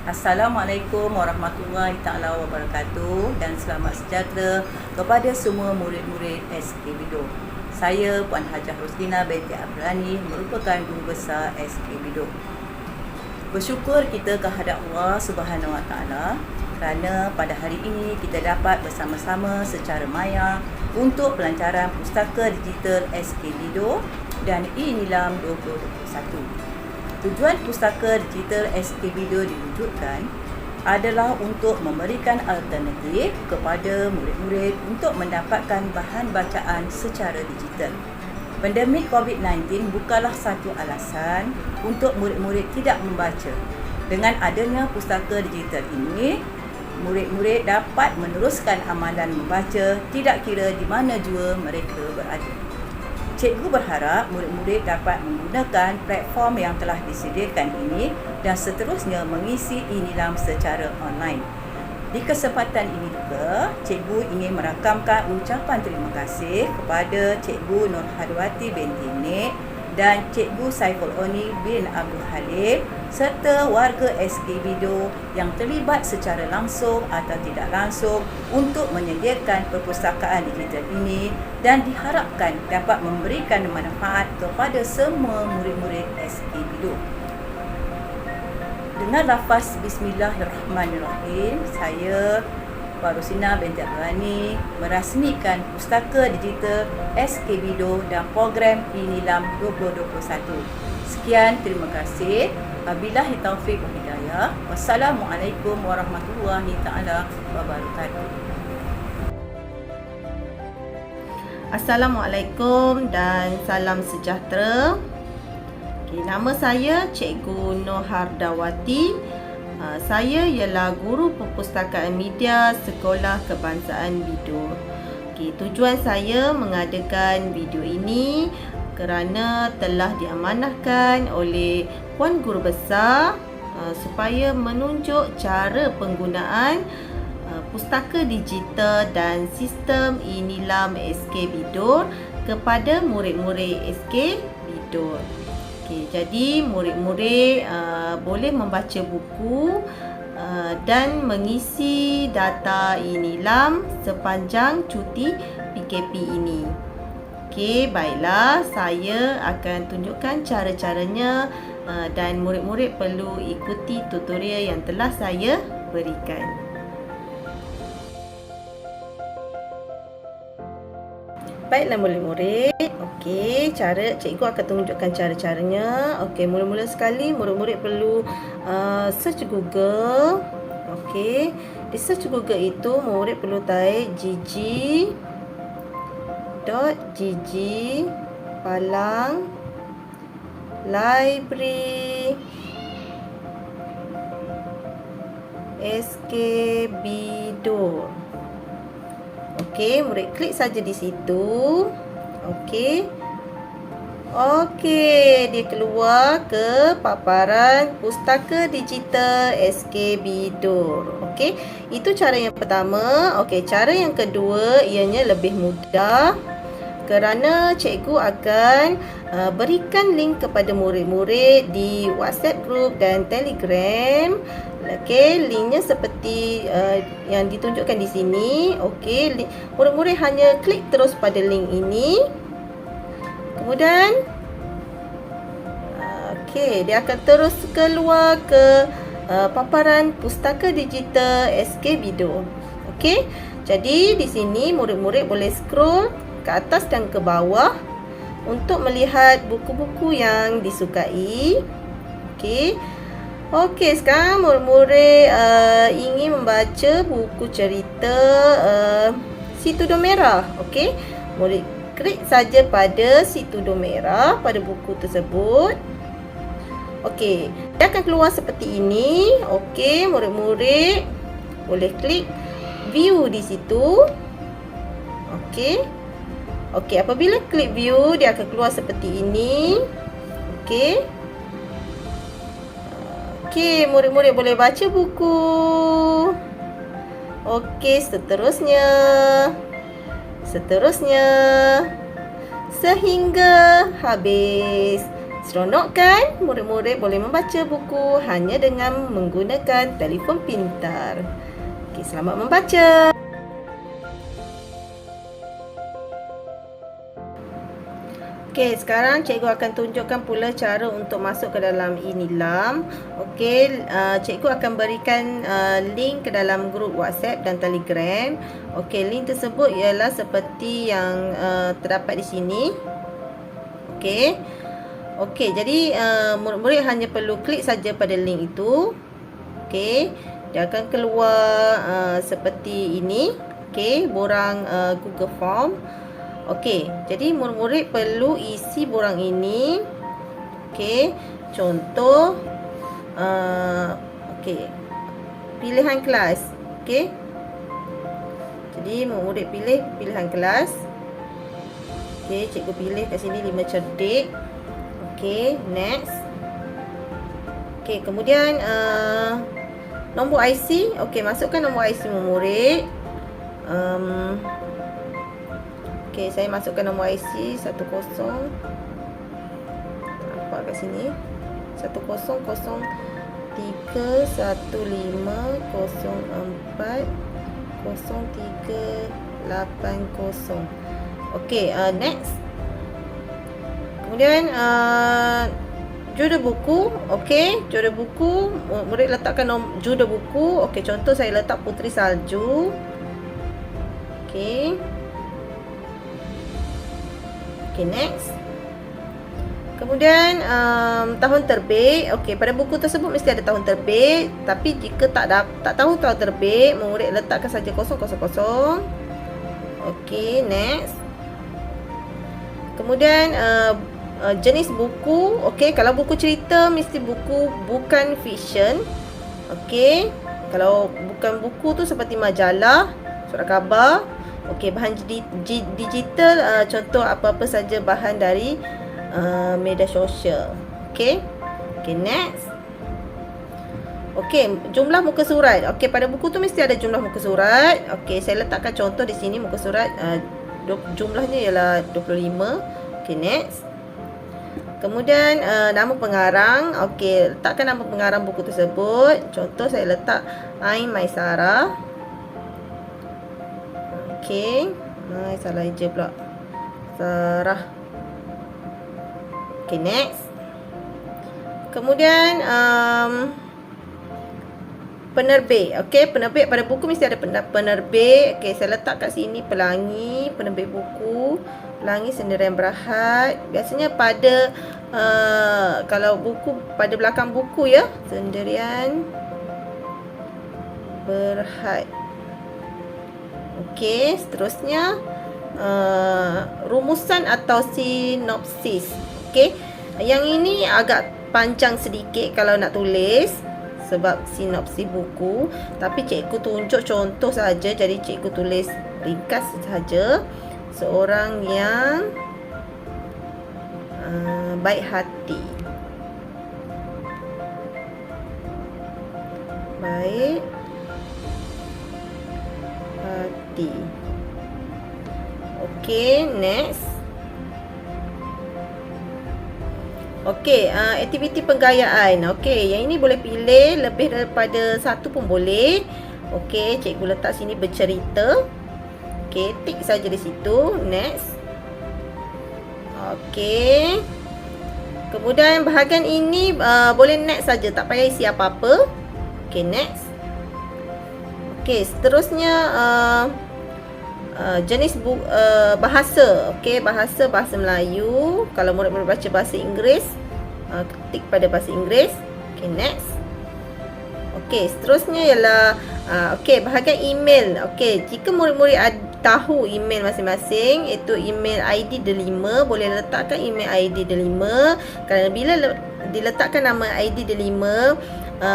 Assalamualaikum warahmatullahi taala wabarakatuh dan selamat sejahtera kepada semua murid-murid SK Bido. Saya Puan Hajah Roslina binti Abrani merupakan guru besar SK Bido. Bersyukur kita kehadap Allah Subhanahu Wa Taala kerana pada hari ini kita dapat bersama-sama secara maya untuk pelancaran pustaka digital SK Bido dan e-Nilam 2021. Tujuan pustaka digital SK Bido diwujudkan adalah untuk memberikan alternatif kepada murid-murid untuk mendapatkan bahan bacaan secara digital. Pandemik COVID-19 bukanlah satu alasan untuk murid-murid tidak membaca. Dengan adanya pustaka digital ini, murid-murid dapat meneruskan amalan membaca tidak kira di mana jua mereka berada. Cikgu berharap murid-murid dapat menggunakan platform yang telah disediakan ini dan seterusnya mengisi e-Nilam secara online. Di kesempatan ini juga, cikgu ingin merakamkan ucapan terima kasih kepada Cikgu Nurhadwati binti Nik dan Cikgu Saiful Oni bin Abdul Halim serta warga SK Bido yang terlibat secara langsung atau tidak langsung untuk menyediakan perpustakaan digital ini dan diharapkan dapat memberikan manfaat kepada semua murid-murid SK Bido. Dengan lafaz Bismillahirrahmanirrahim, saya Puan Roslina binti Abrani merasmikan pustaka digital SK Bido dan program e-Nilam 2021. Sekian, terima kasih. Wabillahi taufiq wal hidayah. Wassalamualaikum warahmatullahi taala wabarakatuh. Assalamualaikum dan salam sejahtera. Nama saya Cikgu Nurhadwati. Saya ialah guru perpustakaan media Sekolah Kebangsaan Bido. Tujuan saya mengadakan video ini kerana telah diamanahkan oleh Puan Guru Besar supaya menunjuk cara penggunaan pustaka digital dan sistem e-Nilam SK Bido kepada murid-murid SK Bido. Jadi murid-murid boleh membaca buku dan mengisi data e-Nilam sepanjang cuti PKP ini. Baiklah, saya akan tunjukkan cara-caranya dan murid-murid perlu ikuti tutorial yang telah saya berikan. Baiklah murid-murid. Cikgu akan tunjukkan cara-caranya. Mula-mula sekali murid-murid perlu search Google. Di search Google itu murid perlu type gg.gg library SK Bido. Murid klik saja di situ. Dia keluar ke paparan pustaka digital SK Bido. Itu cara yang pertama. Cara yang kedua ianya lebih mudah kerana cikgu akan berikan link kepada murid-murid di WhatsApp group dan Telegram. Linknya seperti yang ditunjukkan di sini. Murid-murid hanya klik terus pada link ini. Kemudian dia akan terus keluar ke paparan pustaka digital SK Bido. Jadi di sini murid-murid boleh scroll ke atas dan ke bawah untuk melihat buku-buku yang disukai. Sekarang murid-murid ingin membaca buku cerita Si Tudung Merah. Murid klik saja pada Si Tudung Merah pada buku tersebut. Dia akan keluar seperti ini. Murid-murid boleh klik view di situ. Apabila klik view, dia akan keluar seperti ini. Murid-murid boleh baca buku. Seterusnya sehingga habis. Seronok kan? Murid-murid boleh membaca buku hanya dengan menggunakan telefon pintar. Okey, selamat membaca. Okey, sekarang cikgu akan tunjukkan pula cara untuk masuk ke dalam Inilam. Okey, cikgu akan berikan link ke dalam grup WhatsApp dan Telegram. Okey, link tersebut ialah seperti yang terdapat di sini. Okey. Okey, jadi murid-murid hanya perlu klik saja pada link itu. Okey, dia akan keluar seperti ini. Okey, borang Google Form. Okey, jadi murid-murid perlu isi borang ini. Okey, contoh okey, pilihan kelas. Okey. Jadi murid pilih pilihan kelas. Okey, cikgu pilih kat sini 5 cerdik. Okey, next. Okey, kemudian nombor IC. Okey, masukkan nombor IC murid. Okey, saya masukkan nombor IC 10. Nampak kat sini. 1003040380. Okey, next. Kemudian judul buku. Okey, judul buku murid letakkan judul buku. Okey, contoh saya letak Puteri Salju. Okey. Okey, next. Kemudian tahun terbit. Okey, pada buku tersebut mesti ada tahun terbit, tapi jika tak tahu tahun terbit, murid letakkan saja 000. Okey, next. Kemudian jenis buku. Okey, kalau buku cerita mesti buku bukan fiction. Okey, kalau bukan buku tu seperti majalah, surat khabar. Okey, bahan digital, contoh apa-apa saja bahan dari media sosial. Okey. Okey, next. Okey, jumlah muka surat. Okey, pada buku tu mesti ada jumlah muka surat. Okey, saya letakkan contoh di sini muka surat jumlahnya ialah 25. Okey, next. Kemudian nama pengarang. Okey, letakkan nama pengarang buku tersebut. Contoh saya letak Ain Maisara. Okey, salah je pula. Sarah. Okey, next. Kemudian penerbit. Okey, penerbit pada buku mesti ada penerbit. Okey, saya letak kat sini Pelangi, penerbit buku. Pelangi Sendirian Berhad. Biasanya pada kalau buku pada belakang buku ya, Sendirian Berhad. Okey, seterusnya rumusan atau sinopsis. Okey, yang ini agak panjang sedikit kalau nak tulis sebab sinopsis buku, tapi cikgu tunjuk contoh saja, jadi cikgu tulis ringkas saja. Seorang yang baik hati. Baik hati. Okey, next. Okey, aktiviti penggayaan. Okey, yang ini boleh pilih lebih daripada satu pun boleh. Okey, cikgu letak sini bercerita. Okey, tik saja di situ. Next. Okey. Kemudian bahagian ini boleh next saja, tak payah isi apa-apa. Okey, next. Okey, seterusnya jenis bahasa. Okey, bahasa Melayu. Kalau murid-murid baca bahasa Inggeris, ketik pada bahasa Inggeris. Okey, next. Okey, seterusnya ialah okey, bahagian email. Okey, jika murid-murid tahu email masing-masing, iaitu email ID D5, boleh letakkan email ID D5. Kerana bila diletakkan nama ID D5,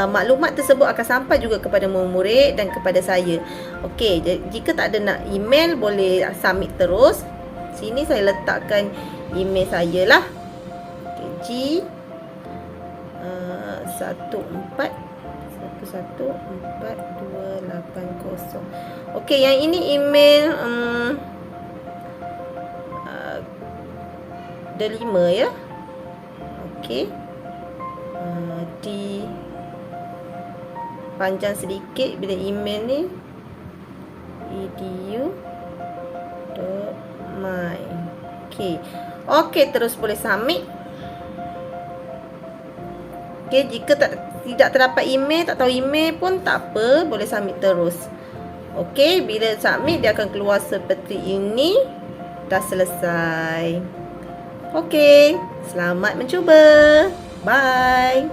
maklumat tersebut akan sampai juga kepada murid dan kepada saya. Okey, jika tak ada nak email, boleh submit terus. Sini saya letakkan email saya lah. Okey, G14114280. Okey, yang ini email D5 ya. Okey. Di panjang sedikit bila email ni. edu.my. Okey. Okey, terus boleh submit. Okey, jika tidak terdapat email, tak tahu email pun tak apa, boleh submit terus. Okey, bila submit dia akan keluar seperti ini. Dah selesai. Okey, selamat mencuba. Bye.